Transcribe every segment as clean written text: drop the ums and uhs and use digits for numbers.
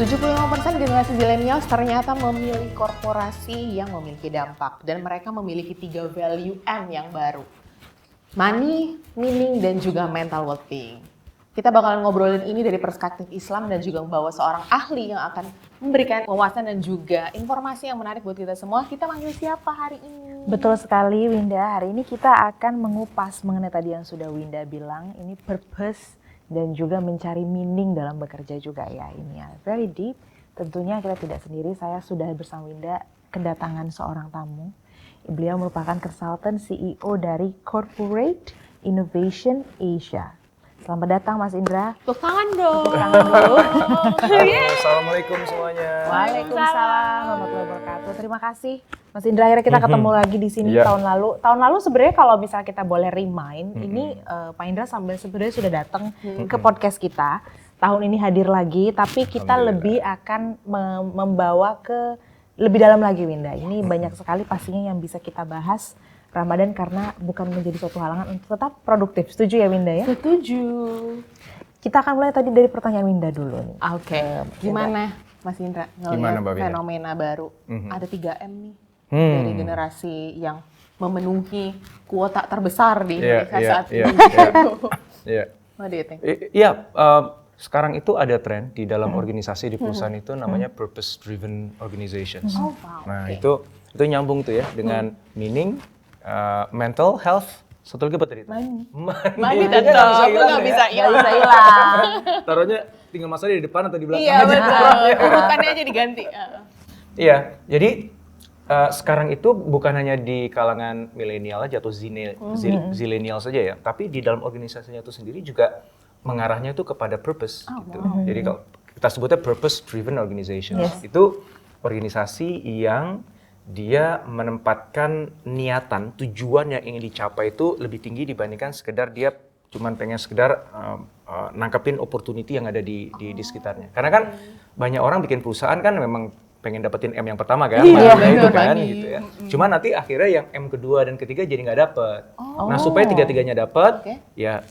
75% generasi zilenials ternyata memilih korporasi yang memiliki dampak dan mereka memiliki 3 value M yang baru. Money, meaning, dan juga mental well-being. Kita bakalan ngobrolin ini dari perspektif Islam dan juga membawa seorang ahli yang akan memberikan wawasan dan juga informasi yang menarik buat kita semua. Kita manggil siapa hari ini? Betul sekali Winda, hari ini kita akan mengupas mengenai tadi yang sudah Winda bilang, ini purpose dan juga mencari meaning dalam bekerja juga ya, ini ya, very deep. Tentunya kita tidak sendiri, saya sudah bersama Winda kedatangan seorang tamu. Beliau merupakan konsultan CEO dari Corporate Innovation Asia. Selamat datang Mas Indra. Tepuk tangan dong. Assalamualaikum semuanya. Waalaikumsalam warahmatullahi wabarakatuh. Terima kasih Mas Indra, akhirnya kita ketemu lagi di sini tahun lalu. Tahun lalu sebenarnya kalau misalnya kita boleh remind, ini Pak Indra sebenarnya sudah datang ke podcast kita. Tahun ini hadir lagi, tapi kita lebih akan membawa ke lebih dalam lagi Winda. Ini banyak sekali pastinya yang bisa kita bahas Ramadan karena bukan menjadi suatu halangan untuk tetap produktif. Setuju ya Winda ya? Setuju. Kita akan mulai tadi dari pertanyaan Winda dulu nih. Oke. Gimana Mas Indra ngelihat fenomena baru? Ada 3M nih dari generasi yang memenuhi kuota terbesar di Indonesia saat ini. What do you think? Sekarang itu ada tren di dalam organisasi di perusahaan itu namanya purpose driven organizations. Oh, wow. Nah, itu nyambung tuh ya dengan meaning, mental health, satu lagi apa tadi? Money tentu, aku nggak bisa hilang. Taruhnya tinggal masalah di depan atau di belakang Iya aja. betul, urutannya aja diganti. Iya, jadi sekarang itu bukan hanya di kalangan milenial aja atau zilenial saja ya, tapi di dalam organisasinya itu sendiri juga mengarahnya itu kepada purpose. Gitu. Jadi kalau kita sebutnya purpose driven organizations, itu organisasi yang dia menempatkan niatan, tujuan yang ingin dicapai itu lebih tinggi dibandingkan sekedar dia cuman pengen sekedar nangkepin opportunity yang ada di sekitarnya. Karena kan banyak orang bikin perusahaan kan memang pengen dapetin M yang pertama kan, itu kan gitu ya. Cuman nanti akhirnya yang M kedua dan ketiga jadi nggak dapet. Nah supaya tiga-tiganya dapet, ya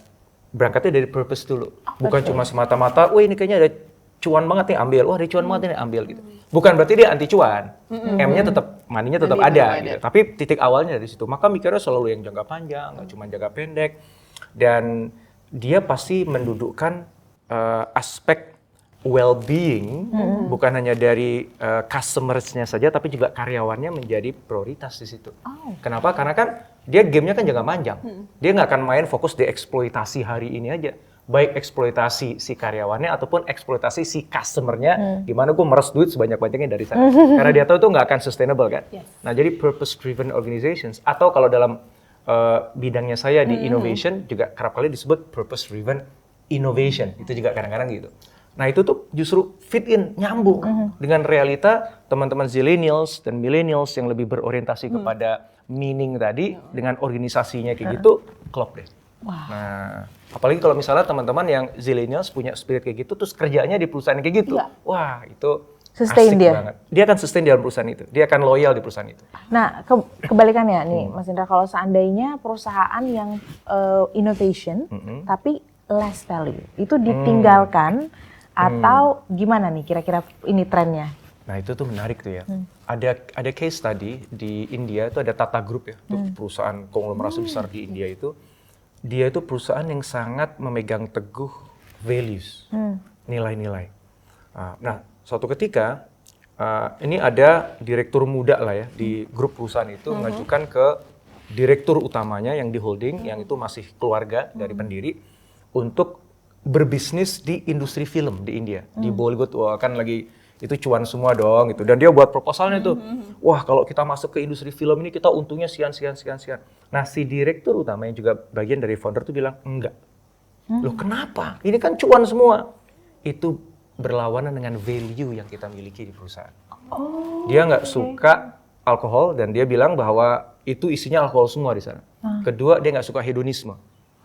berangkatnya dari purpose dulu. Bukan cuma semata-mata, wah ini kayaknya ada cuan banget nih ambil, wah ada cuan banget nih ambil gitu. Bukan berarti dia anti cuan, M-nya tetap, money-nya tetap ada gitu. Tapi titik awalnya dari situ. Maka mikirnya selalu yang jangka panjang, nggak cuma jangka pendek. Dan dia pasti mendudukkan aspek well-being, bukan hanya dari customers-nya saja, tapi juga karyawannya menjadi prioritas di situ. Kenapa? Karena kan dia game-nya kan jangka panjang. Dia nggak akan main fokus di eksploitasi hari ini aja. Baik eksploitasi si karyawannya ataupun eksploitasi si customer-nya, gimana gue meres duit sebanyak-banyaknya dari sana. Karena dia tahu itu nggak akan sustainable kan. Nah jadi purpose-driven organizations, atau kalau dalam bidangnya saya di innovation, juga kerap kali disebut purpose-driven innovation. Itu juga kadang-kadang gitu. Nah itu tuh justru fit in, nyambung dengan realita teman-teman zilenials dan millennials yang lebih berorientasi kepada meaning tadi, dengan organisasinya kayak gitu, klop deh. Nah, apalagi kalau misalnya teman-teman yang zilenials punya spirit kayak gitu, terus kerjanya di perusahaan kayak gitu, wah itu sustain asik dia banget. Dia akan sustain di dalam perusahaan itu, dia akan loyal di perusahaan itu. Nah, kebalikannya nih Mas Indra, kalau seandainya perusahaan yang innovation tapi less value, itu ditinggalkan atau gimana nih kira-kira ini trennya? Nah itu tuh menarik tuh ya. Ada case tadi di India itu ada Tata Group ya, itu perusahaan konglomerasi besar di India itu. Dia itu perusahaan yang sangat memegang teguh values, nilai-nilai. Nah suatu ketika ini ada direktur muda lah ya di grup perusahaan itu mengajukan ke direktur utamanya yang di holding, yang itu masih keluarga dari pendiri, untuk berbisnis di industri film di India, di Bollywood. Wah kan lagi itu cuan semua dong gitu. Dan dia buat proposalnya tuh, wah kalau kita masuk ke industri film ini kita untungnya sekian. Nah si direktur utama yang juga bagian dari founder tuh bilang, enggak. Loh kenapa? Ini kan cuan semua. Itu berlawanan dengan value yang kita miliki di perusahaan. Dia nggak suka alkohol dan dia bilang bahwa itu isinya alkohol semua di sana. Kedua, dia nggak suka hedonisme.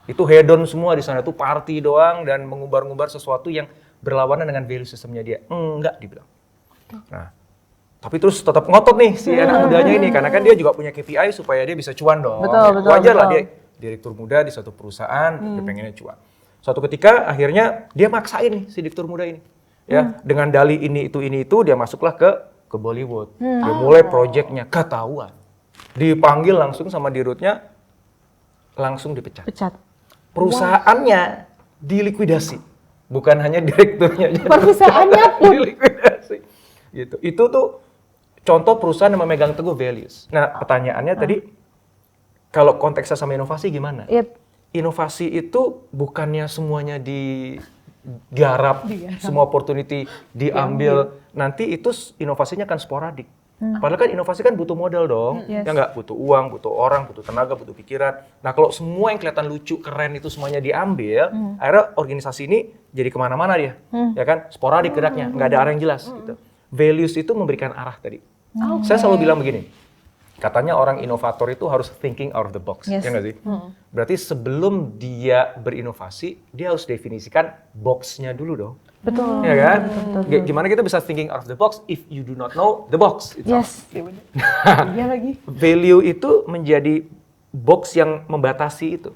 Itu hedon semua di sana, itu party doang dan mengumbar-ngumbar sesuatu yang berlawanan dengan value sistemnya dia. Enggak, dibilang. Nah, tapi terus tetap ngotot nih si anak mudanya ini, karena kan dia juga punya KPI supaya dia bisa cuan dong. Betul. Wajar lah dia direktur muda di satu perusahaan, dia pengennya cuan. Suatu ketika akhirnya dia maksain nih si direktur muda ini. Ya, dengan dali ini itu dia masuklah ke Bollywood. Dia mulai projectnya ketahuan. Dipanggil langsung sama dirutnya, langsung dipecat. Pecat. Perusahaannya dilikuidasi. Bukan hanya direkturnya. Perusahaannya pun. Dilikuidasi. Gitu. Itu tuh contoh perusahaan yang memegang teguh values. Nah, pertanyaannya tadi, kalau konteksnya sama inovasi gimana? Yep. Inovasi itu bukannya semuanya digarap, semua opportunity diambil. Nanti itu inovasinya kan sporadik. Padahal kan inovasi kan butuh modal dong. Yes. Ya nggak? Butuh uang, butuh orang, butuh tenaga, butuh pikiran. Nah kalau semua yang kelihatan lucu, keren itu semuanya diambil, akhirnya organisasi ini jadi kemana-mana dia. Ya kan? Sporadik geraknya, nggak ada arah yang jelas. Gitu. Values itu memberikan arah tadi. Saya selalu bilang begini, katanya orang inovator itu harus thinking out of the box, Yes. ya nggak sih? Berarti sebelum dia berinovasi, dia harus definisikan box-nya dulu dong. Betul. Ya kan? Gimana kita bisa thinking out of the box if you do not know the box itself? Yes. Iya lagi. Value itu menjadi box yang membatasi itu.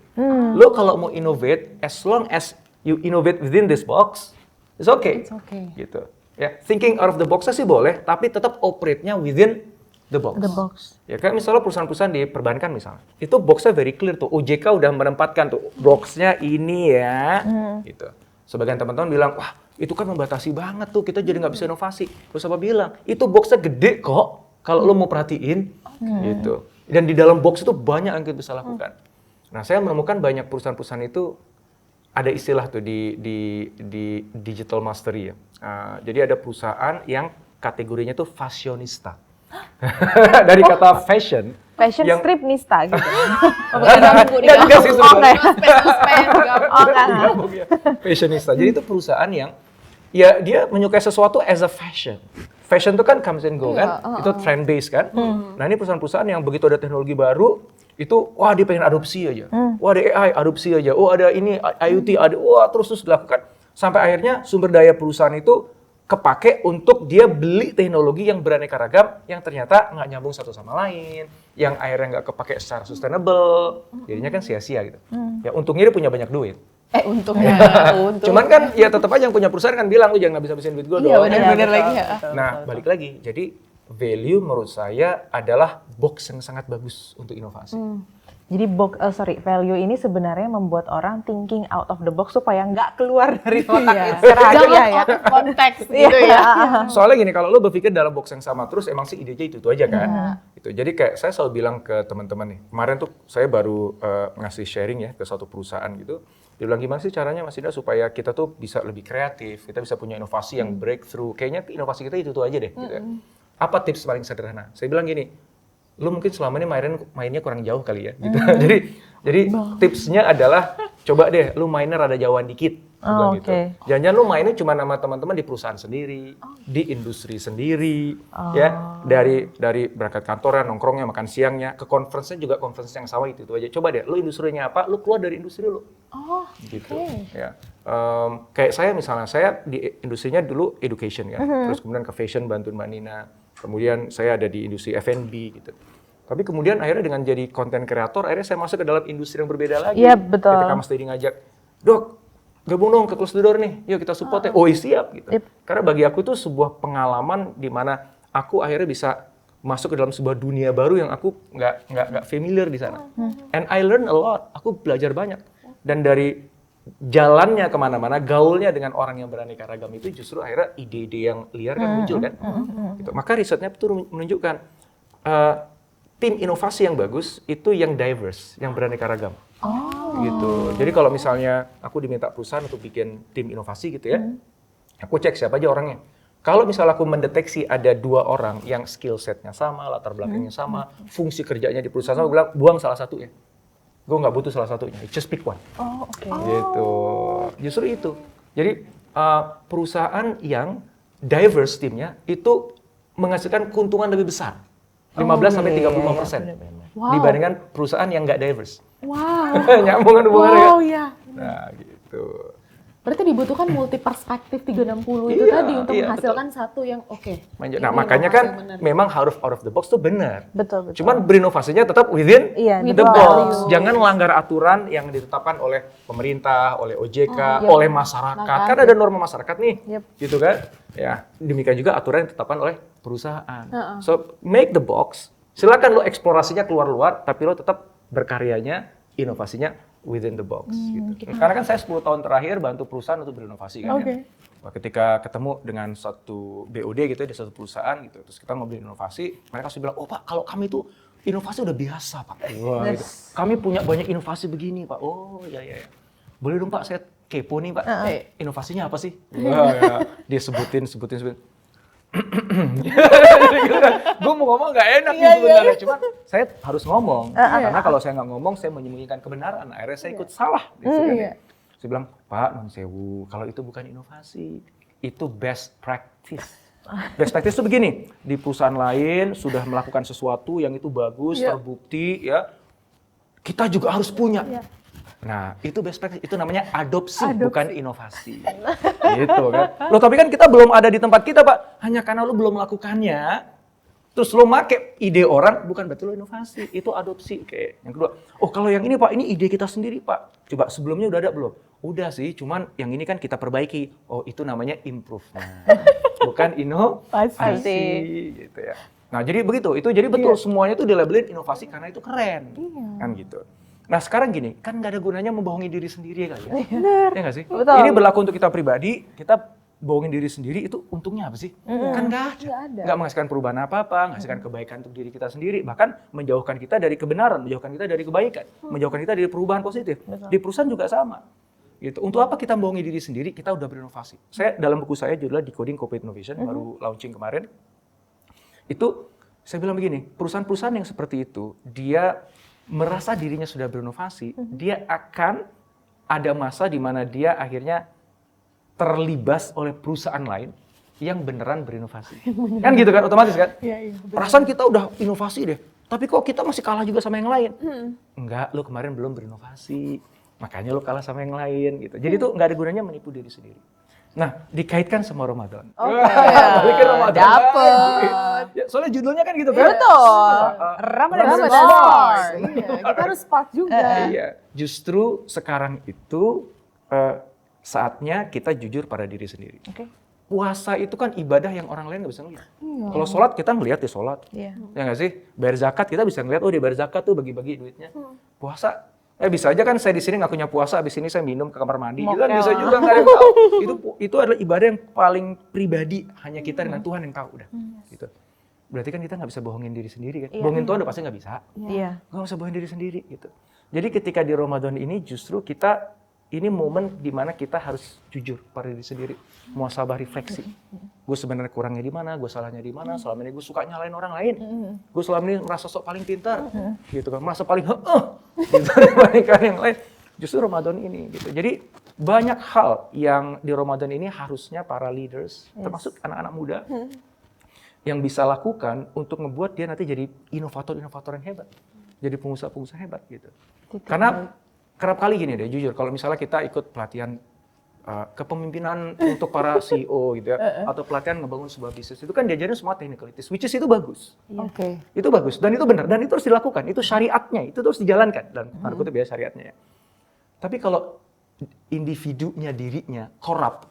Lo kalau mau innovate, as long as you innovate within this box, it's okay. It's okay. Gitu. Ya, thinking out of the box sih boleh, tapi tetap operate-nya within the box. The box. Ya kan misalnya perusahaan-perusahaan di perbankan misalnya, itu box-nya very clear tuh. OJK udah menempatkan tuh box-nya ini ya, gitu. Sebagian teman-teman bilang, wah itu kan membatasi banget tuh, kita jadi nggak bisa inovasi. Terus apa bilang, itu box-nya gede kok, kalau lo mau perhatiin, gitu. Dan di dalam box itu banyak yang kita bisa lakukan. Nah saya menemukan banyak perusahaan-perusahaan itu ada istilah tuh di digital mastery ya. Jadi ada perusahaan yang kategorinya tuh fashionista. Dari kata fashion. Fashion yang strip nista gitu. Enggak sih sebenarnya. Enggak. Fashionista. Jadi itu perusahaan yang ya dia menyukai sesuatu as a fashion. Fashion itu kan comes and go kan, itu trend based kan. Nah ini perusahaan-perusahaan yang begitu ada teknologi baru, itu wah dia pengen adopsi aja. Wah ada AI adopsi aja. Oh ada ini IoT ada, wah terus dilakukan. Sampai akhirnya sumber daya perusahaan itu kepake untuk dia beli teknologi yang beraneka ragam yang ternyata nggak nyambung satu sama lain, yang akhirnya nggak kepake secara sustainable, jadinya kan sia-sia gitu. Ya untungnya dia punya banyak duit. Untungnya. Cuman kan ya tetap aja yang punya perusahaan kan bilang, lu jangan habis-habisin duit gue dong. Iya benar-benar lagi ya. Nah balik lagi, jadi value menurut saya adalah box yang sangat bagus untuk inovasi. Jadi value ini sebenarnya membuat orang thinking out of the box supaya nggak keluar dari otaknya. Jangan out of konteks gitu ya. Soalnya gini, kalau lo berpikir dalam box yang sama terus, emang sih idenya itu aja kan. Gitu. Jadi kayak saya selalu bilang ke teman-teman nih, kemarin tuh saya baru ngasih sharing ya ke suatu perusahaan gitu. Dia bilang gimana sih caranya Mas Indra supaya kita tuh bisa lebih kreatif, kita bisa punya inovasi yang breakthrough. Kayaknya inovasi kita itu aja deh. Gitu ya. Apa tips paling sederhana? Saya bilang gini, lu mungkin selama ini mainnya kurang jauh kali ya gitu. Jadi tipsnya adalah coba deh lu mainnya rada jauhan dikit. Gitu. Jangan-jangan lu mainnya cuma sama teman-teman di perusahaan sendiri, di industri sendiri, ya dari berangkat kantornya, nongkrongnya, makan siangnya, ke conference-nya juga conference yang sama itu aja. Coba deh, lu industrinya apa, lu keluar dari industri lu. Gitu. Ya. Kayak saya misalnya, saya di industrinya dulu education kan, terus kemudian ke fashion bantuin Mbak Nina. Kemudian saya ada di industri F&B gitu. Tapi kemudian akhirnya dengan jadi konten kreator, akhirnya saya masuk ke dalam industri yang berbeda lagi. Iya, betul. Ketika Mas Teddy ngajak, Dok, gabung dong ke Close the Door nih, yuk kita support ya. Oh siap gitu. Karena bagi aku itu sebuah pengalaman di mana aku akhirnya bisa masuk ke dalam sebuah dunia baru yang aku nggak familiar di sana. And I learn a lot. Aku belajar banyak. Dan dari jalannya kemana-mana, gaulnya dengan orang yang beraneka ragam itu justru akhirnya ide-ide yang liar kan muncul kan. Gitu. Maka risetnya itu menunjukkan tim inovasi yang bagus itu yang diverse, yang beraneka ragam. Gitu. Jadi kalau misalnya aku diminta perusahaan untuk bikin tim inovasi gitu ya, aku cek siapa aja orangnya. Kalau misalnya aku mendeteksi ada 2 orang yang skill setnya sama, latar belakangnya sama, fungsi kerjanya di perusahaan sama, aku bilang buang salah satu ya. Gue nggak butuh salah satunya, just pick one. Gitu. Justru itu. Jadi perusahaan yang diverse timnya itu menghasilkan keuntungan lebih besar, 15-35% dibandingkan perusahaan yang nggak diverse. Wow. Nyambung kan hubungannya? Wow ya. Nah gitu. Berarti dibutuhkan multi perspektif 360 itu Iya, tadi untuk iya, menghasilkan satu yang oke. Nah, makanya kan memang harus out of the box tuh benar. Betul. Cuman berinovasinya tetap within Iya, the betul. box. Jangan melanggar aturan yang ditetapkan oleh pemerintah, oleh OJK, oleh masyarakat. Kan ada norma masyarakat nih, gitu kan? Ya, demikian juga aturan yang ditetapkan oleh perusahaan. So, make the box. Silakan lo eksplorasinya keluar-luar, tapi lo tetap berkaryanya, inovasinya within the box. Gitu. Karena kan saya 10 tahun terakhir bantu perusahaan untuk berinovasi kan. Ya. Wah, ketika ketemu dengan satu BOD gitu di satu perusahaan gitu, terus kita mau beli inovasi, mereka sudah bilang, oh Pak, kalau kami itu inovasi udah biasa Pak. Wah, gitu. Kami punya banyak inovasi begini Pak. Oh ya. Boleh dong Pak, saya kepo nih Pak. Inovasinya apa sih? Wah, ya. Dia sebutin. Gue mau ngomong nggak enak nih sebenarnya, cuma saya harus ngomong karena kalau saya nggak ngomong saya menyembunyikan kebenaran, akhirnya saya ikut salah. Saya bilang, Pak, non sewu, kalau itu bukan inovasi, itu best practice. Best practice itu begini, di perusahaan lain sudah melakukan sesuatu yang itu bagus, terbukti, ya kita juga harus punya. Nah, itu best practice, itu namanya adopsi. Bukan inovasi. Gitu kan. Loh, tapi kan kita belum ada di tempat kita, Pak. Hanya karena lo belum melakukannya, terus lo make ide orang, bukan berarti lo inovasi. Itu adopsi. Kayak yang kedua, oh kalau yang ini Pak, ini ide kita sendiri Pak. Coba sebelumnya udah ada belum? Udah sih, cuman yang ini kan kita perbaiki. Oh, itu namanya improvement. Bukan inovasi. Gitu ya. Nah, jadi begitu. Itu jadi betul semuanya itu dilabelin inovasi karena itu keren. Kan gitu. Nah sekarang gini, kan nggak ada gunanya membohongi diri sendiri kali ya. Benar. Ya nggak sih? Betul. Ini berlaku untuk kita pribadi, kita bohongin diri sendiri itu untungnya apa sih? Kan nggak ada. Nggak menghasilkan perubahan apa-apa, menghasilkan kebaikan untuk diri kita sendiri, bahkan menjauhkan kita dari kebenaran, menjauhkan kita dari kebaikan, menjauhkan kita dari perubahan positif. Betul. Di perusahaan juga sama. Gitu. Untuk apa kita membohongi diri sendiri? Kita udah berinovasi. Saya dalam buku saya judulnya Decoding Corporate Innovation, baru launching kemarin. Itu saya bilang begini, perusahaan-perusahaan yang seperti itu, dia merasa dirinya sudah berinovasi, dia akan ada masa di mana dia akhirnya terlibas oleh perusahaan lain yang beneran berinovasi. Kan gitu kan, otomatis kan? Perasaan kita udah inovasi deh, tapi kok kita masih kalah juga sama yang lain? Enggak, lo kemarin belum berinovasi, makanya lo kalah sama yang lain gitu. Jadi itu nggak ada gunanya menipu diri sendiri. Nah, dikaitkan sama Ramadan. Balik ke Ramadan. Dapet. Ya, soalnya judulnya kan gitu kan? Betul. Ramadan Stars. Kita harus spark juga. Iya, justru sekarang itu saatnya kita jujur pada diri sendiri. Puasa itu kan ibadah yang orang lain nggak bisa ngeliat. Kalau sholat kita ngeliat dia sholat. Ya nggak sih? Bayar zakat kita bisa ngeliat, oh dia bayar zakat tuh bagi-bagi duitnya. Puasa, bisa aja kan saya di sini ngakunya puasa, habis ini saya minum ke kamar mandi. Juga bisa juga nggak ada yang tahu. Itu adalah ibadah yang paling pribadi, hanya kita dengan Tuhan yang tahu udah. Gitu. Berarti kan kita nggak bisa bohongin diri sendiri kan? Bohongin Tuhan udah pasti nggak bisa. Nggak usah bohongin diri sendiri gitu. Jadi ketika di Ramadan ini justru ini momen di mana kita harus jujur pada diri sendiri, muhasabah refleksi. Gue sebenarnya kurangnya di mana, gue salahnya di mana, selama ini gue suka nyalain orang lain, gue selama ini merasa sok paling pintar, gitu kan, merasa paling gitu dibandingkan yang lain. Justru Ramadan ini, gitu. Jadi banyak hal yang di Ramadan ini harusnya para leaders, termasuk anak-anak muda, yang bisa lakukan untuk ngebuat dia nanti jadi inovator-inovator yang hebat, jadi pengusaha-pengusaha hebat, gitu. Karena kerap kali gini deh, jujur, kalau misalnya kita ikut pelatihan kepemimpinan untuk para CEO gitu ya, atau pelatihan ngebangun sebuah bisnis, itu kan diajarin semua technicalities, which is itu bagus. Itu bagus, dan itu benar, dan itu harus dilakukan, itu syariatnya, itu terus dijalankan, dan aku tuh biasa syariatnya ya. Tapi kalau individunya dirinya korup,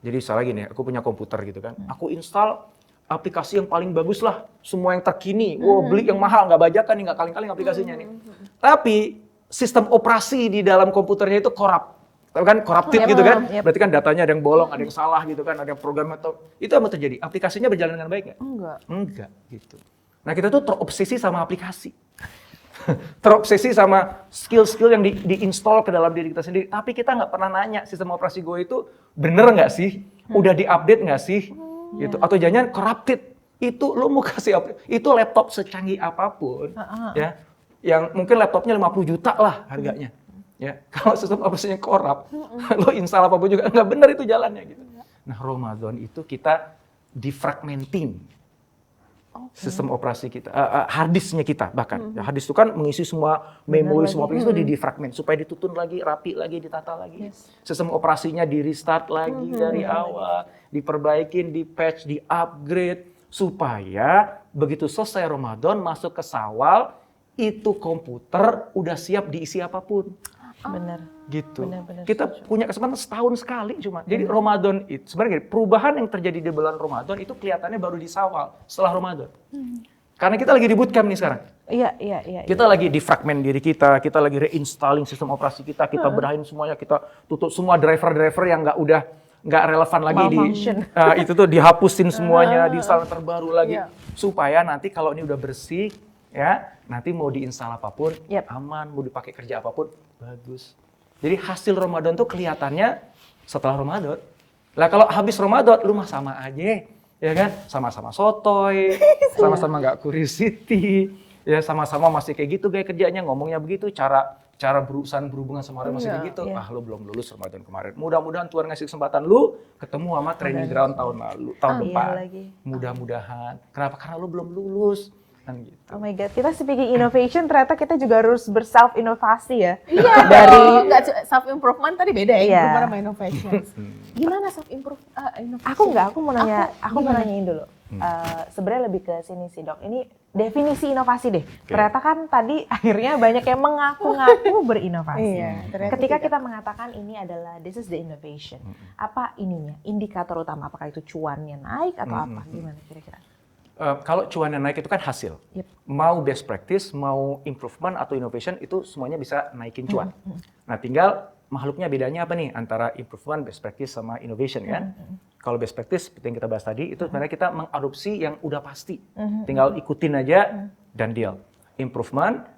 jadi misalnya gini, aku punya komputer gitu kan, aku install aplikasi yang paling bagus lah, semua yang terkini, beli yang mahal, nggak bajakan nih, nggak kaling-kaling aplikasinya nih. Tapi sistem operasi di dalam komputernya itu korup. Tahu kan, corrupted gitu kan? Berarti kan datanya ada yang bolong, ada yang salah gitu kan, ada yang program atau itu apa terjadi? Aplikasinya berjalan dengan baik nggak? Enggak gitu. Nah kita tuh terobsesi sama aplikasi. Terobsesi sama skill-skill yang diinstall ke dalam diri kita sendiri. Tapi kita nggak pernah nanya sistem operasi gue itu bener nggak sih? Udah diupdate nggak sih? Gitu. Atau jangan corrupted. Itu lo mau kasih itu laptop secanggih apapun, ya. Yang mungkin laptopnya 50 juta lah harganya. Ya, kalau sistem operasinya korup, lo install apapun juga nggak benar itu jalannya gitu. Nah, Ramadan itu kita difragmenting. Sistem operasi kita, hard disknya kita bahkan. Ya, hard disk itu kan mengisi semua memori, semua aplikasi itu defragment supaya ditutun lagi, rapi lagi, ditata lagi. Sistem operasinya di restart lagi dari awal, diperbaikin, di patch, di upgrade supaya begitu selesai Ramadan masuk ke Syawal itu komputer udah siap diisi apapun. Benar. Gitu. Benar-benar Kita punya kesempatan setahun sekali cuma. Jadi Ramadan itu sebenarnya perubahan yang terjadi di bulan Ramadan itu kelihatannya baru di Syawal setelah Ramadan. Karena kita lagi di bootcamp nih sekarang. Iya. Kita lagi defragment diri kita lagi reinstalling sistem operasi kita berahin semuanya, kita tutup semua driver-driver yang nggak relevan lagi itu tuh dihapusin semuanya, diinstal terbaru lagi supaya nanti kalau ini udah bersih ya, nanti mau diinstal apapun aman, mau dipakai kerja apapun bagus. Jadi hasil Ramadan tuh kelihatannya setelah Ramadan. Lah kalau habis Ramadan lu mah sama aja, ya kan? Sama-sama sotoy, sama-sama nggak curiosity, ya sama-sama masih kayak gitu kayak kerjanya, ngomongnya begitu, cara berhubungan sama orang masih kayak gitu. Lu belum lulus Ramadan kemarin. Mudah-mudahan Tuhan ngasih kesempatan lu ketemu sama training ground tahun depan. Mudah-mudahan. Kenapa? Karena lu belum lulus. Gitu. Oh my God, kita speaking innovation ternyata kita juga harus berself inovasi ya. Iya, dari self improvement tadi beda ya, improvement sama innovation. Gimana self improve? Aku mau nanyain dulu. Sebenarnya lebih ke sini sih Dok. Ini definisi inovasi deh. Ternyata kan tadi akhirnya banyak yang mengaku-ngaku berinovasi. Ketika kita mengatakan ini adalah this is the innovation, apa ininya? Indikator utama apakah itu cuannya naik atau apa? Gimana kira-kira? Kalau cuannya naik itu kan hasil. Mau best practice, mau improvement atau innovation itu semuanya bisa naikin cuan. Nah tinggal makhluknya bedanya apa nih antara improvement, best practice sama innovation kan? Kalau best practice seperti yang kita bahas tadi itu sebenarnya kita mengadopsi yang udah pasti. Tinggal ikutin aja dan deal. Improvement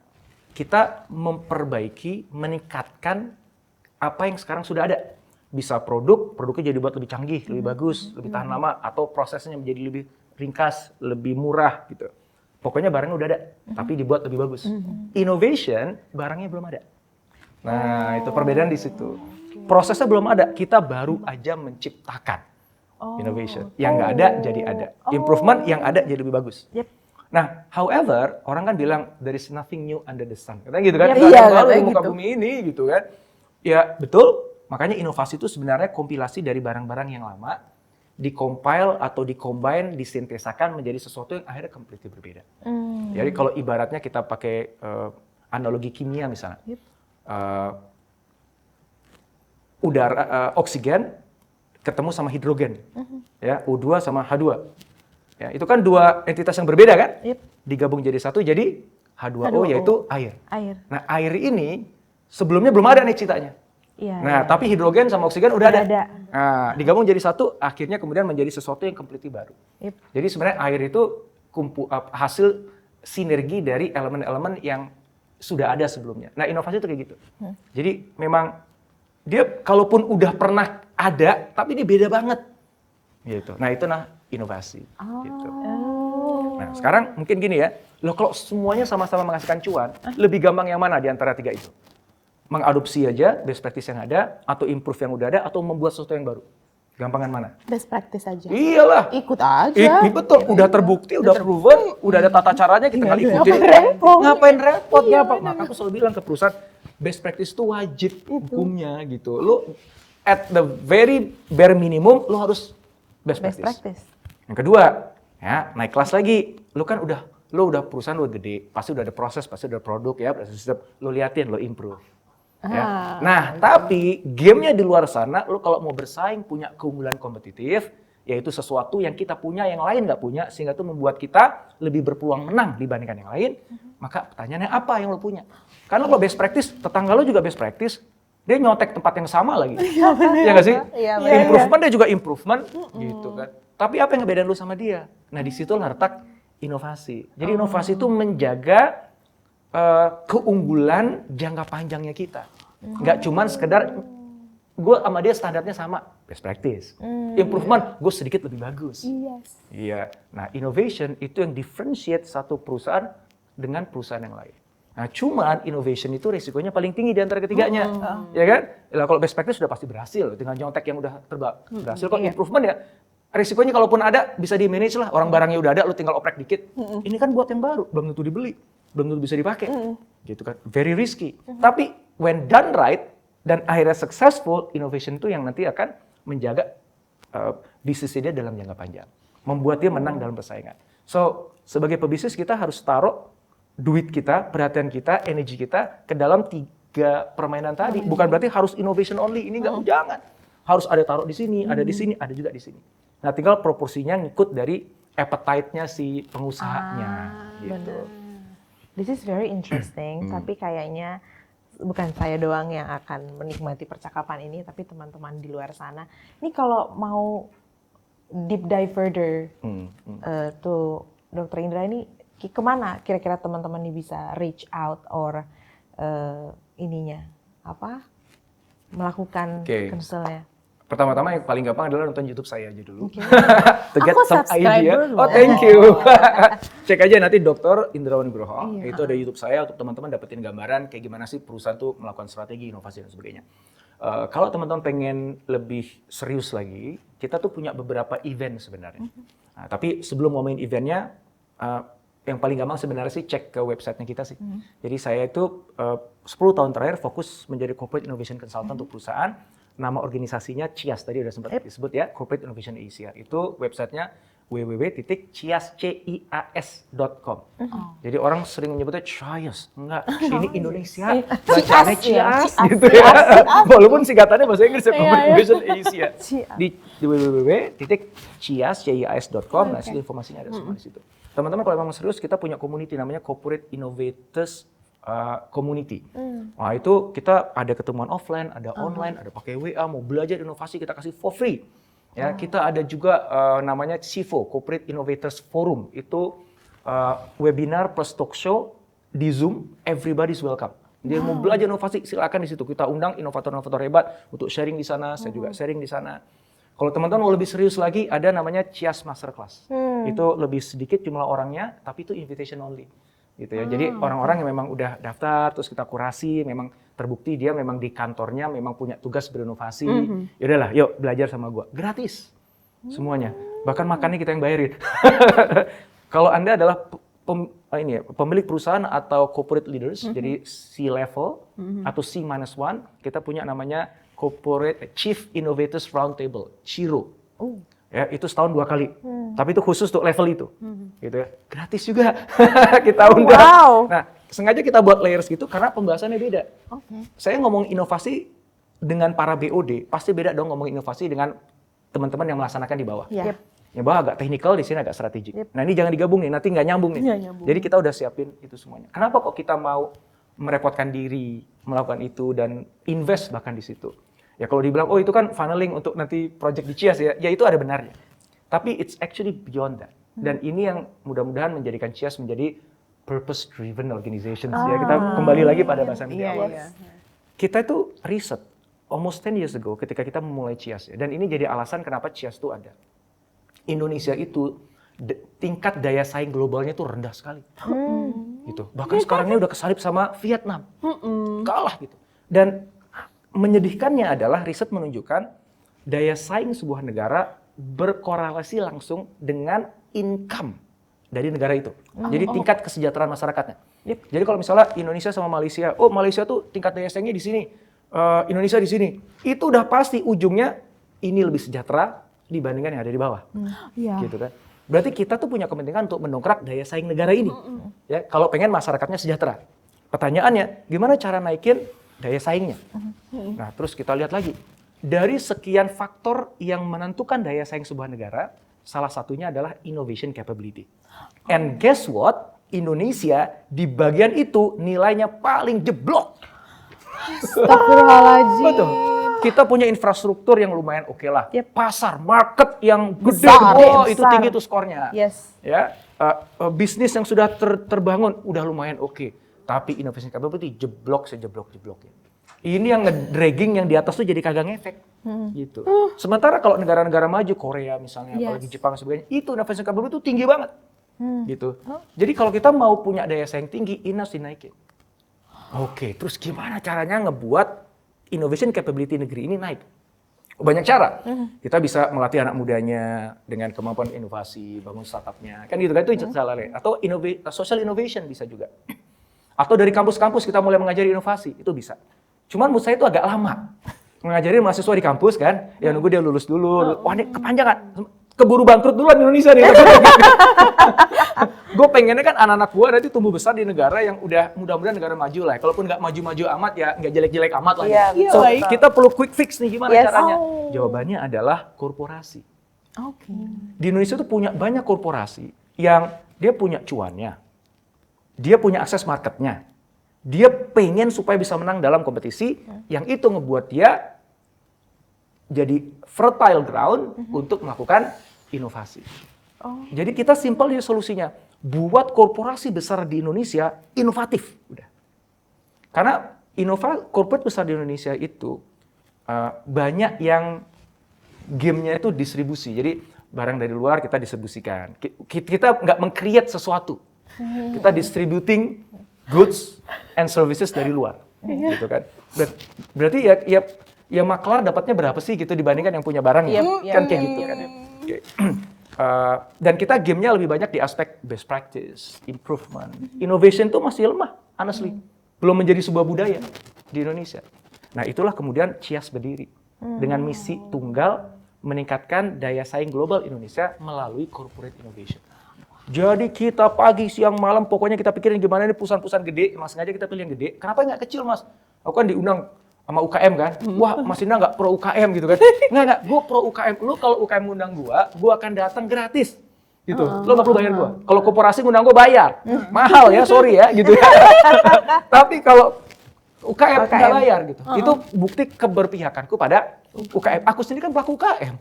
kita memperbaiki, meningkatkan apa yang sekarang sudah ada. Bisa produknya jadi buat lebih canggih, lebih bagus, lebih tahan lama, atau prosesnya menjadi lebih ringkas, lebih murah gitu. Pokoknya barangnya udah ada, tapi dibuat lebih bagus. Innovation, barangnya belum ada. Nah, itu perbedaan di situ. Prosesnya belum ada, kita baru aja menciptakan innovation. Yang nggak ada jadi ada. Improvement yang ada jadi lebih bagus. Nah, however, orang kan bilang there is nothing new under the sun. Katanya gitu kan? Nggak ada yang baru di muka bumi ini gitu kan. Ya, betul. Makanya inovasi itu sebenarnya kompilasi dari barang-barang yang lama, di-compile atau di-combine, disintesakan menjadi sesuatu yang akhirnya completely berbeda. Jadi kalau ibaratnya kita pakai analogi kimia misalnya, oksigen ketemu sama hidrogen, ya O2 sama H2. Ya, itu kan dua entitas yang berbeda kan? Digabung jadi satu jadi H2O yaitu air. Nah air ini sebelumnya belum ada nih ceritanya. Nah, tapi hidrogen sama oksigen udah ada. Nah, digabung jadi satu, akhirnya kemudian menjadi sesuatu yang completely baru. Jadi sebenarnya air itu hasil sinergi dari elemen-elemen yang sudah ada sebelumnya. Nah, inovasi itu kayak gitu. Jadi memang dia kalaupun udah pernah ada, tapi dia beda banget. Gitu. Nah, itu inovasi. Gitu. Nah, sekarang mungkin gini ya, kalau semuanya sama-sama menghasilkan cuan, lebih gampang yang mana di antara tiga itu? Mengadopsi aja best practice yang ada, atau improve yang udah ada, atau membuat sesuatu yang baru. Gampangan mana? Best practice aja. Iyalah. Ikut aja. Betul, udah terbukti, udah proven, udah ada tata caranya, kita tinggal ikutin. Ngapain repot? Maka aku selalu bilang ke perusahaan, best practice itu wajib hukumnya gitu. Lu at the very bare minimum, lu harus best practice. Yang kedua, ya naik kelas lagi. Lu kan udah perusahaan lu gede, pasti udah ada proses, pasti udah produk ya, proses sistem. Lu liatin, lu improve. Ya. Nah, tapi gamenya di luar sana, lo kalau mau bersaing punya keunggulan kompetitif, yaitu sesuatu yang kita punya, yang lain nggak punya, sehingga itu membuat kita lebih berpeluang menang dibandingkan yang lain, maka pertanyaannya apa yang lo punya? Karena kalau best practice, tetangga lo juga best practice, dia nyontek tempat yang sama lagi. Iya nggak sih? Improvement dia juga improvement, gitu kan. Tapi apa yang ngebedain lo sama dia? Nah, di situ letak inovasi. Jadi inovasi itu menjaga keunggulan jangka panjangnya kita. Nggak cuman sekedar gue sama dia standarnya sama, best practice. Improvement, gue sedikit lebih bagus. Iya. Nah, innovation itu yang differentiate satu perusahaan dengan perusahaan yang lain. Nah, cuman innovation itu risikonya paling tinggi di antara ketiganya. Ya kan? Kalau best practice sudah pasti berhasil, dengan nyontek yang udah berhasil. Kalau improvement ya Risikonya kalaupun ada bisa di manage lah, orang barangnya udah ada, lu tinggal oprek dikit. Ini kan buat yang baru, belum tentu dibeli, belum tentu bisa dipakai, gitu kan. Very risky. Tapi when done right dan akhirnya successful, innovation itu yang nanti akan menjaga bisnisnya dia dalam jangka panjang, membuat dia menang dalam persaingan. So sebagai pebisnis kita harus taruh duit kita, perhatian kita, energi kita ke dalam 3 permainan tadi. Bukan berarti harus innovation only, ini enggak, jangan. Harus ada taruh di sini, ada di sini, ada juga di sini. Nah, tinggal proporsinya ngikut dari appetite-nya si pengusahanya gitu. This is very interesting, tapi kayaknya bukan saya doang yang akan menikmati percakapan ini, tapi teman-teman di luar sana. Ini kalau mau deep dive further tuh Dr. Indra ini kemana kira-kira teman-teman ini bisa reach out or melakukan konselnya? Pertama-tama yang paling gampang adalah nonton YouTube saya aja dulu. To get some idea. Oh, thank you. Cek aja nanti Dr. Indra Nugroho. Itu ada YouTube saya untuk teman-teman dapetin gambaran kayak gimana sih perusahaan tuh melakukan strategi, inovasi dan sebagainya. Kalau teman-teman pengen lebih serius lagi, kita tuh punya beberapa event sebenarnya. Nah, tapi sebelum ngomongin eventnya, yang paling gampang sebenarnya sih cek ke websitenya kita sih. Jadi saya itu 10 tahun terakhir fokus menjadi Corporate Innovation Consultant untuk perusahaan. Nama organisasinya CIAS, tadi udah sempat disebut ya, Corporate Innovation Asia. Itu websitenya www.cias.com. Jadi orang sering menyebutnya CIAS, enggak, ini Indonesia, bacanya CIAS gitu ya. Walaupun singkatannya bahasa Inggris ya, Corporate Innovation Asia. Di www.cias.com, nah situ informasinya ada semua di situ. Teman-teman kalau memang serius, kita punya community namanya Corporate Innovators Community. Nah itu kita ada ketemuan offline, ada online, ada pakai WA, mau belajar inovasi kita kasih for free. Ya, kita ada juga namanya CIFO, Corporate Innovators Forum. Itu webinar plus talk show di Zoom, everybody's welcome. Dia mau belajar inovasi, silakan di situ. Kita undang inovator-inovator hebat untuk sharing di sana, saya juga sharing di sana. Kalau teman-teman mau lebih serius lagi, ada namanya CIAS Masterclass. Itu lebih sedikit jumlah orangnya, tapi itu invitation only. Gitu ya. Jadi orang-orang yang memang udah daftar, terus kita kurasi, memang terbukti dia memang di kantornya memang punya tugas berinovasi. Ya udahlah, yuk belajar sama gua. Gratis semuanya. Bahkan makannya kita yang bayarin. Kalau Anda adalah pemilik perusahaan atau corporate leaders, jadi C-level atau C-1, kita punya namanya Corporate Chief Innovators Roundtable, CIRO. Ya, itu setahun 2 kali. Tapi itu khusus untuk level itu. Gitu ya. Gratis juga. Kita undang. Wow. Nah, sengaja kita buat layers gitu karena pembahasannya beda. Saya ngomong inovasi dengan para BOD, pasti beda dong ngomong inovasi dengan teman-teman yang melaksanakan di bawah. Yang bawah agak teknikal, di sini agak strategik. Nah, ini jangan digabung nih, nanti nggak nyambung nih. Jadi kita udah siapin itu semuanya. Kenapa kok kita mau merepotkan diri melakukan itu dan invest bahkan di situ? Ya kalau dibilang, oh itu kan funneling untuk nanti project di CIAS ya itu ada benarnya. Tapi it's actually beyond that. Dan ini yang mudah-mudahan menjadikan CIAS menjadi purpose-driven organization. Ya, kita kembali lagi pada bahasan di awal. Kita itu riset, almost 10 years ago ketika kita memulai CIAS. Ya, dan ini jadi alasan kenapa CIAS itu ada. Indonesia itu tingkat daya saing globalnya itu rendah sekali. Gitu. Bahkan sekarang ini udah kesalip sama Vietnam. Kalah gitu. Dan menyedihkannya adalah riset menunjukkan daya saing sebuah negara berkorelasi langsung dengan income dari negara itu. Jadi tingkat kesejahteraan masyarakatnya. Jadi kalau misalnya Indonesia sama Malaysia, oh Malaysia tuh tingkat daya saingnya di sini, Indonesia di sini, itu udah pasti ujungnya ini lebih sejahtera dibandingkan yang ada di bawah. Gitu kan. Berarti kita tuh punya kepentingan untuk mendongkrak daya saing negara ini. Ya, kalau pengen masyarakatnya sejahtera. Pertanyaannya, gimana cara naikin daya saingnya? Nah, terus kita lihat lagi. Dari sekian faktor yang menentukan daya saing sebuah negara, salah satunya adalah innovation capability. And guess what? Indonesia di bagian itu nilainya paling jeblok. Astagfirullahaladzim. Betul. Kita punya infrastruktur yang lumayan oke lah. Pasar, market yang gede, itu tinggi tuh skornya. Ya, bisnis yang sudah terbangun udah lumayan oke. Tapi innovation capability jeblok sejeblok-jebloknya. Ini yang nge-dragging yang di atas tuh jadi kagak ngefek. Gitu. Sementara kalau negara-negara maju, Korea misalnya, apalagi Jepang sebagainya, itu innovation capability itu tinggi banget. Gitu. Jadi kalau kita mau punya daya saing tinggi, ini harus dinaikin. Oke, terus gimana caranya ngebuat innovation capability negeri ini naik? Banyak cara. Kita bisa melatih anak mudanya dengan kemampuan inovasi, bangun startupnya. Kan gitu kan, itu salah lain. Atau social innovation bisa juga. Atau dari kampus-kampus kita mulai mengajari inovasi, itu bisa. Cuman menurut saya itu agak lama. Mengajarin mahasiswa di kampus kan, ya nunggu dia lulus dulu. Wah ini kepanjangan, keburu bangkrut duluan Indonesia nih. Gue pengennya kan anak-anak gue nanti tumbuh besar di negara yang udah mudah-mudahan negara maju lah. Kalaupun nggak maju-maju amat ya nggak jelek-jelek amat lah. Iya, So kita perlu quick fix nih gimana caranya? Jawabannya adalah korporasi. Di Indonesia tuh punya banyak korporasi yang dia punya cuannya, dia punya akses marketnya, dia pengen supaya bisa menang dalam kompetisi, yang itu ngebuat dia jadi fertile ground untuk melakukan inovasi. Jadi kita simpel ya solusinya, buat korporasi besar di Indonesia inovatif, udah. Karena corporate besar di Indonesia itu banyak yang gamenya itu distribusi. Jadi barang dari luar kita distribusikan. Kita nggak meng-create sesuatu. Kita distributing goods and services dari luar, gitu kan. Berarti ya maklar dapatnya berapa sih gitu dibandingkan yang punya barang kan kayak gitu kan. Dan kita gamenya lebih banyak di aspek best practice, improvement, innovation itu masih lemah, honestly, belum menjadi sebuah budaya di Indonesia. Nah itulah kemudian Cias berdiri dengan misi tunggal meningkatkan daya saing global Indonesia melalui corporate innovation. Jadi kita pagi, siang, malam, pokoknya kita pikirin gimana nih perusahaan-perusahaan gede, mas sengaja kita pilih yang gede. Kenapa nggak kecil mas? Aku kan diundang sama UKM kan, wah Mas Indra nggak pro UKM gitu kan. Nggak, gue pro UKM. Lu kalau UKM ngundang gue akan datang gratis. Gitu, lo nggak perlu bayar gue. Kalau korporasi ngundang gue bayar, mahal ya, sorry ya gitu ya. Tapi kalau UKM nggak bayar gitu, itu bukti keberpihakanku pada UKM. Aku sendiri kan pelaku UKM,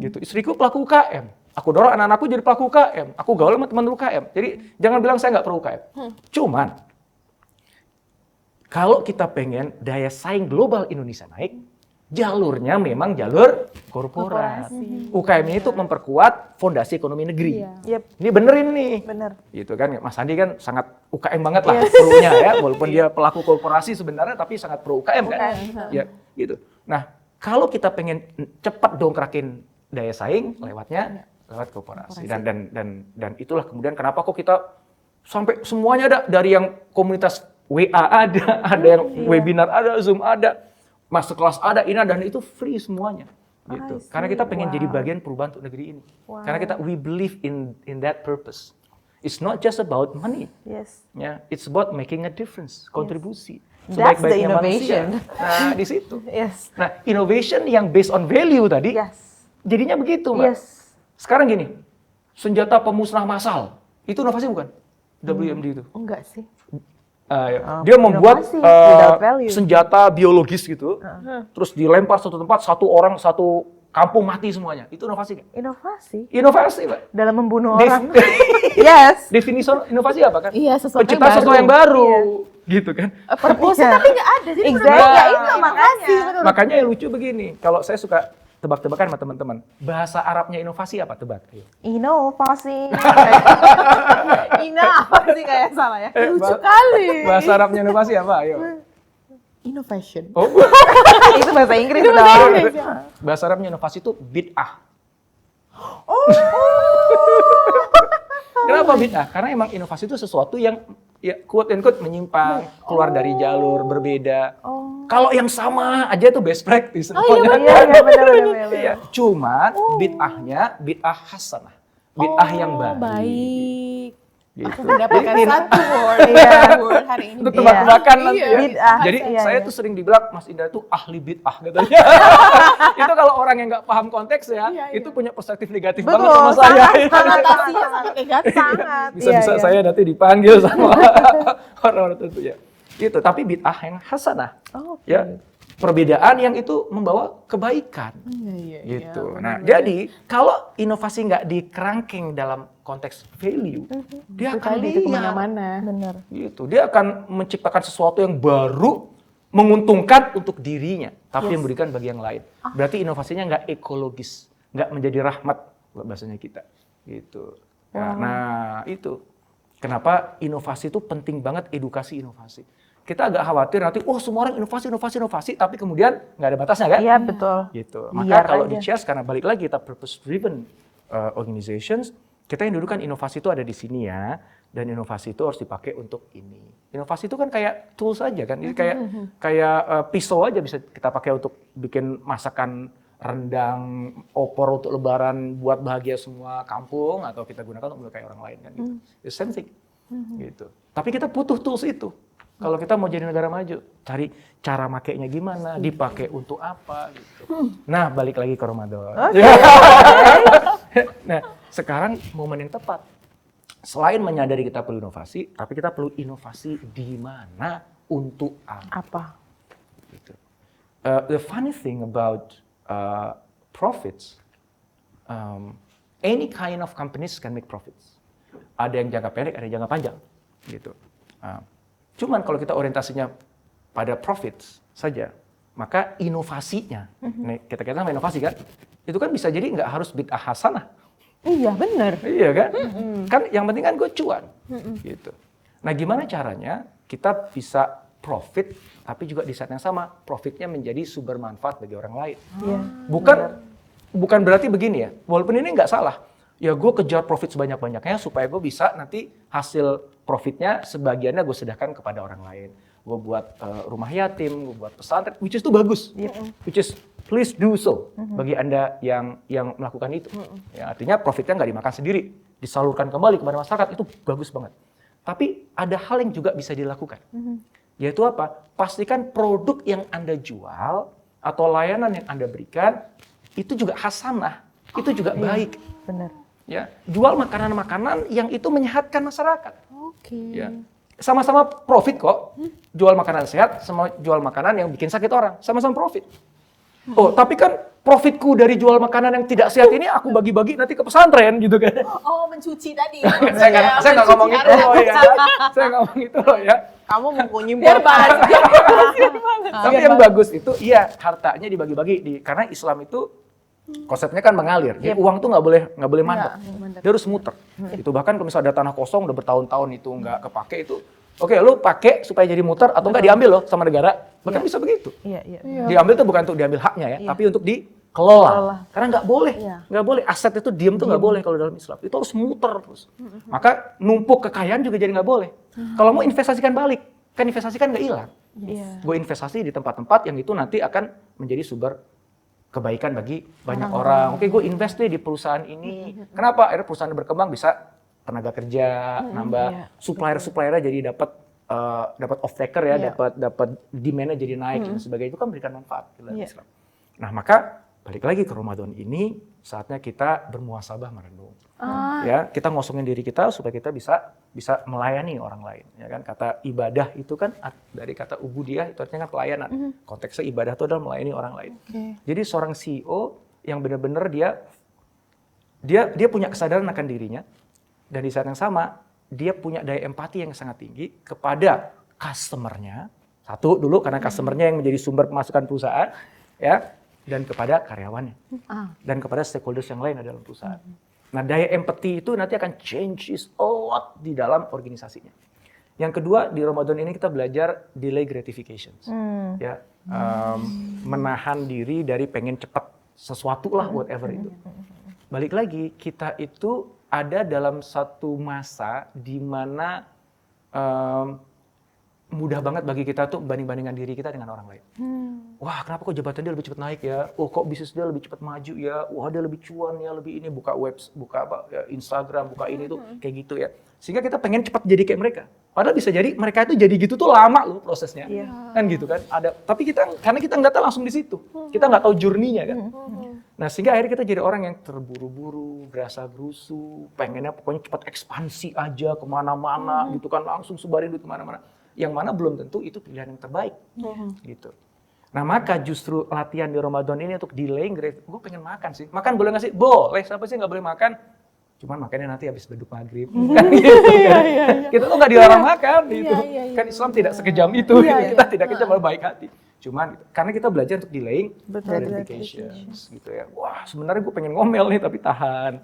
gitu. Istriku pelaku UKM. Aku dorong anak-anakku jadi pelaku UKM. Aku gaul sama teman UKM. Jadi jangan bilang saya nggak pro UKM. Cuman kalau kita pengen daya saing global Indonesia naik, jalurnya memang jalur korporasi. UKM ini tuh memperkuat fondasi ekonomi negeri. Ini benerin nih. Bener. Gitu kan, Mas Andi kan sangat UKM banget lah pro-nya ya, walaupun dia pelaku korporasi sebenarnya tapi sangat pro UKM kan. Ya, gitu. Nah, kalau kita pengen cepat dongkrakin daya saing lewat korporasi. Dan itulah kemudian kenapa kok kita sampai semuanya ada, dari yang komunitas WA ada yang webinar ada, Zoom ada, masterclass ada, ini dan itu free semuanya. Gitu. Karena kita pengen jadi bagian perubahan untuk negeri ini. Karena we believe in that purpose. It's not just about money. Ya, it's about making a difference, kontribusi. That's the innovation. Nah, di situ. Nah, innovation yang based on value tadi, jadinya begitu, Mbak. Sekarang gini, senjata pemusnah massal, itu inovasi bukan? WMD itu. Enggak sih. Dia membuat senjata biologis gitu, terus dilempar satu tempat, satu orang, satu kampung mati semuanya. Itu inovasi kan? Inovasi, Pak. Dalam membunuh orang. Definisi inovasi apa kan? Iya, penciptaan sesuatu yang baru. Gitu kan? Purpose tapi nggak ada. Jadi itu makanya yang lucu begini, kalau saya suka tebak-tebakan sama teman-teman. Bahasa Arabnya inovasi apa? Tebak. Inovasi. Inovasi kayak salah ya. Lucu kali. Bahasa Arabnya inovasi apa? Ayo. Innovation. Oh. Itu bahasa Inggris Itu bahasa Inggris. Bahasa Arabnya inovasi itu bid'ah. Kenapa bid'ah? Karena emang inovasi itu sesuatu yang ya quote and quote menyimpang, keluar dari jalur, berbeda. Kalau yang sama aja itu best practice. Benar. Cuman bid'ahnya bid'ah hasanah. Bid'ah yang baik. Gitu. Aku mendapatkan satu word hari ini. Untuk tebak-tebakan nanti ya. Bid'ah. Jadi saya tuh sering dibilang Mas Indra tuh ahli bid'ah katanya. Itu kalau orang yang nggak paham konteks ya, itu punya perspektif negatif banget sama saya. Konotasinya sangat negatif. Bisa-bisa saya nanti dipanggil sama orang-orang tertentu ya. Gitu, tapi bid'ah yang hasanah. Ya. Perbedaan yang itu membawa kebaikan. Gitu. Nah, jadi kalau inovasi nggak dikerangking dalam konteks value, dia akan liar kemana-mana. Benar. Gitu. Dia akan menciptakan sesuatu yang baru, menguntungkan untuk dirinya, tapi memberikan bagi yang lain. Berarti inovasinya nggak ekologis, nggak menjadi rahmat bahasanya kita. Gitu. Nah, itu kenapa inovasi itu penting banget, edukasi inovasi. kita agak khawatir nanti, semua orang inovasi, tapi kemudian nggak ada batasnya kan? Iya, betul. Gitu. Biar Maka kalau aja. di Cheers, karena balik lagi kita purpose-driven organizations, kita yang dulu kan inovasi itu ada di sini ya, dan inovasi itu harus dipakai untuk ini. Inovasi itu kan kayak tools aja kan, jadi kayak pisau aja bisa kita pakai untuk bikin masakan rendang, opor untuk lebaran buat bahagia semua kampung, atau kita gunakan untuk melukai orang lain kan gitu. It's same thing. Gitu. Tapi kita butuh tools itu. Kalau kita mau jadi negara maju, cari cara makainya gimana, dipakai untuk apa gitu. Nah, balik lagi ke Ramadan. Nah, sekarang momen yang tepat. Selain menyadari kita perlu inovasi, tapi kita perlu inovasi di mana, untuk apa. Apa? Gitu. The funny thing about profits, any kind of companies can make profits. Ada yang jangka pendek, ada yang jangka panjang, gitu. Cuman kalau kita orientasinya pada profits saja, maka inovasinya, nih kita sama inovasi kan, itu kan bisa jadi nggak harus bid'ah hasanah. Iya, benar. Iya kan? Kan yang penting kan gue cuan, gitu. Nah, gimana caranya kita bisa profit, tapi juga di saat yang sama profitnya menjadi sumber manfaat bagi orang lain. Iya. Bukan berarti begini ya, walaupun ini nggak salah. Ya gue kejar profit sebanyak-banyaknya supaya gue bisa nanti hasil profitnya sebagiannya gue sedekahkan kepada orang lain. Gue buat rumah yatim, gue buat pesantren, which is itu bagus. Which is please do so bagi Anda yang melakukan itu. Ya, artinya profitnya nggak dimakan sendiri, disalurkan kembali kepada masyarakat, itu bagus banget. Tapi ada hal yang juga bisa dilakukan. Yaitu apa? Pastikan produk yang Anda jual atau layanan yang Anda berikan itu juga hasanah, itu juga baik. Benar. Ya, jual makanan-makanan yang itu menyehatkan masyarakat. Oke. Ya. Sama-sama profit kok. Jual makanan sehat sama jual makanan yang bikin sakit orang, sama-sama profit. Tapi kan profitku dari jual makanan yang tidak sehat ini aku bagi-bagi nanti ke pesantren gitu kan. Mencuci tadi. Saya nggak ngomong itu loh ya. Saya nggak ngomong itu loh ya. Kamu mau nyimpul. Tapi yang bagus itu iya hartanya dibagi-bagi karena Islam itu konsepnya kan mengalir. Jadi uang tuh nggak boleh mandek. Dia harus muter. Itu bahkan kalau misalnya ada tanah kosong udah bertahun-tahun itu nggak kepake itu, oke, lu pakai supaya jadi muter atau nggak diambil loh sama negara. Bahkan bisa begitu. Iya. Diambil tuh bukan untuk diambil haknya ya, tapi untuk dikelola. Karena nggak boleh, nggak boleh. Aset itu diem tuh nggak boleh kalau dalam Islam. Itu harus muter terus. Maka numpuk kekayaan juga jadi nggak boleh. Kalau mau investasikan balik, kan investasi kan nggak hilang. Gue investasi di tempat-tempat yang itu nanti akan menjadi sumber kebaikan bagi banyak orang. Oke, gue invest deh di perusahaan ini. Kenapa? Akhirnya perusahaan berkembang bisa tenaga kerja, nambah supplier-suppliernya jadi dapat off-taker ya, dapat demand-nya jadi naik dan sebagainya. Itu kan memberikan manfaat dalam Islam. Nah, maka balik lagi ke Ramadan ini, saatnya kita bermuhasabah merenung. Ya, kita ngosongin diri kita supaya kita bisa melayani orang lain. Ya kan, kata ibadah itu kan dari kata ubudiyah itu artinya kan pelayanan. Konteksnya ibadah itu adalah melayani orang lain. Jadi seorang CEO yang benar-benar dia punya kesadaran akan dirinya dan di saat yang sama dia punya daya empati yang sangat tinggi kepada customer-nya. Satu dulu karena customer-nya yang menjadi sumber pemasukan perusahaan, ya, dan kepada karyawannya dan kepada stakeholders yang lain dalam perusahaan. Nah, daya empati itu nanti akan changes a lot di dalam organisasinya. Yang kedua, di Ramadan ini kita belajar delay gratifications. Ya, menahan diri dari pengen cepat sesuatu lah, whatever itu. Balik lagi, kita itu ada dalam satu masa di mana mudah banget bagi kita tuh banding-bandingkan diri kita dengan orang lain. Wah, kenapa kok jabatan dia lebih cepat naik ya? Oh, kok bisnis dia lebih cepat maju ya? Wah, dia lebih cuan ya, lebih ini, buka Instagram, buka ini tuh kayak gitu ya. Sehingga kita pengen cepat jadi kayak mereka. Padahal bisa jadi mereka itu jadi gitu tuh lama loh prosesnya. Kan gitu kan? Tapi karena kita nggak tahu langsung di situ. Kita nggak tahu journey-nya kan. Nah, sehingga akhirnya kita jadi orang yang terburu-buru, gerasa-gerusu, pengennya pokoknya cepat ekspansi aja kemana-mana gitu kan, langsung sebarin duit kemana-mana. Yang mana belum tentu itu pilihan yang terbaik, gitu. Nah, maka justru latihan di Ramadan ini untuk delaying gratification. Gue pengen makan sih. Makan boleh nggak sih? Boleh. Siapa sih nggak boleh makan? Cuman makannya nanti habis beduk maghrib. Kan gitu kan. Kita tuh nggak dilarang makan gitu. Kan Islam tidak sekejam itu. Kita tidak kejam, malah baik hati. Cuman karena kita belajar untuk delaying gratifications gitu ya. Wah, sebenarnya gue pengen ngomel nih tapi tahan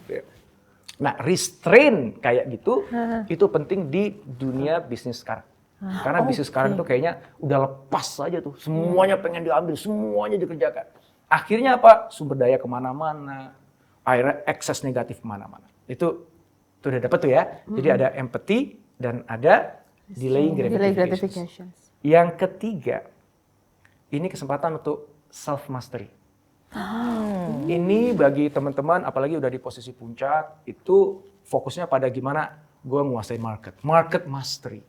gitu ya. Nah, restrain kayak gitu itu penting di dunia bisnis sekarang. Karena bisnis sekarang tuh kayaknya udah lepas aja tuh. Semuanya pengen diambil, semuanya dikerjakan. Akhirnya apa? Sumber daya kemana-mana. Akhirnya ekses negatif kemana-mana. Itu udah dapet tuh ya. Jadi ada empathy dan ada delaying gratification. Yang ketiga, ini kesempatan untuk self mastery. Ini bagi teman-teman, apalagi udah di posisi puncak, itu fokusnya pada gimana gue nguasain market mastery.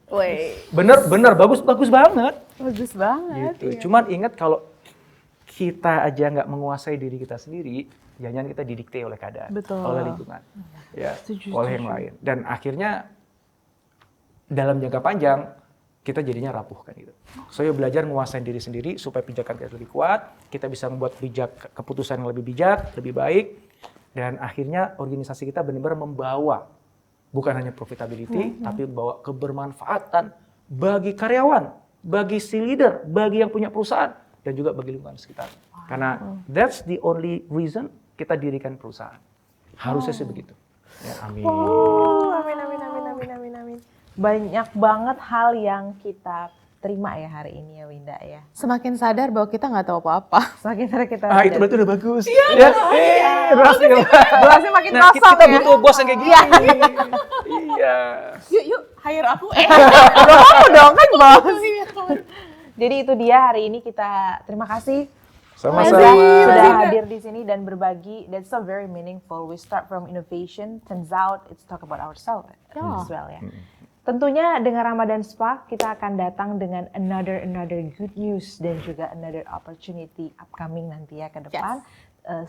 Bener, bagus banget. Bagus banget. Gitu. Cuman ingat kalau kita aja nggak menguasai diri kita sendiri, jangan kita didikte oleh keadaan, oleh lingkungan, ya, oleh yang lain. Dan akhirnya dalam jangka panjang kita jadinya rapuh kan gitu. So belajar menguasai diri sendiri supaya pijakan kita lebih kuat, kita bisa membuat keputusan yang lebih bijak, lebih baik, dan akhirnya organisasi kita benar-benar membawa bukan hanya profitability, tapi membawa kebermanfaatan bagi karyawan, bagi si leader, bagi yang punya perusahaan, dan juga bagi lingkungan sekitar. Karena that's the only reason kita dirikan perusahaan. Harusnya sih begitu. Ya, amin. Amin. Banyak banget hal yang kita terima ya hari ini ya Winda ya. Semakin sadar bahwa kita nggak tahu apa-apa. Semakin sadar kita. Itu berarti udah bagus. Gelasnya makin kosong kita ya. butuh bos yang kayak gini. Iya. Yuk, hire aku. Kamu dong kan bos. Jadi itu dia hari ini kita terima kasih. Sama-sama. Sudah hadir di sini dan berbagi. That's so very meaningful. We start from innovation. Turns out it's talk about ourselves as well ya. Tentunya dengan Ramadan Spark kita akan datang dengan another good news dan juga another opportunity upcoming nanti ya ke depan.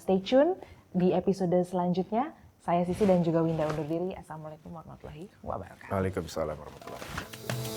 Stay tune di episode selanjutnya. Saya Sisi dan juga Winda undur diri. Assalamualaikum warahmatullahi wabarakatuh. Waalaikumsalam warahmatullahi wabarakatuh.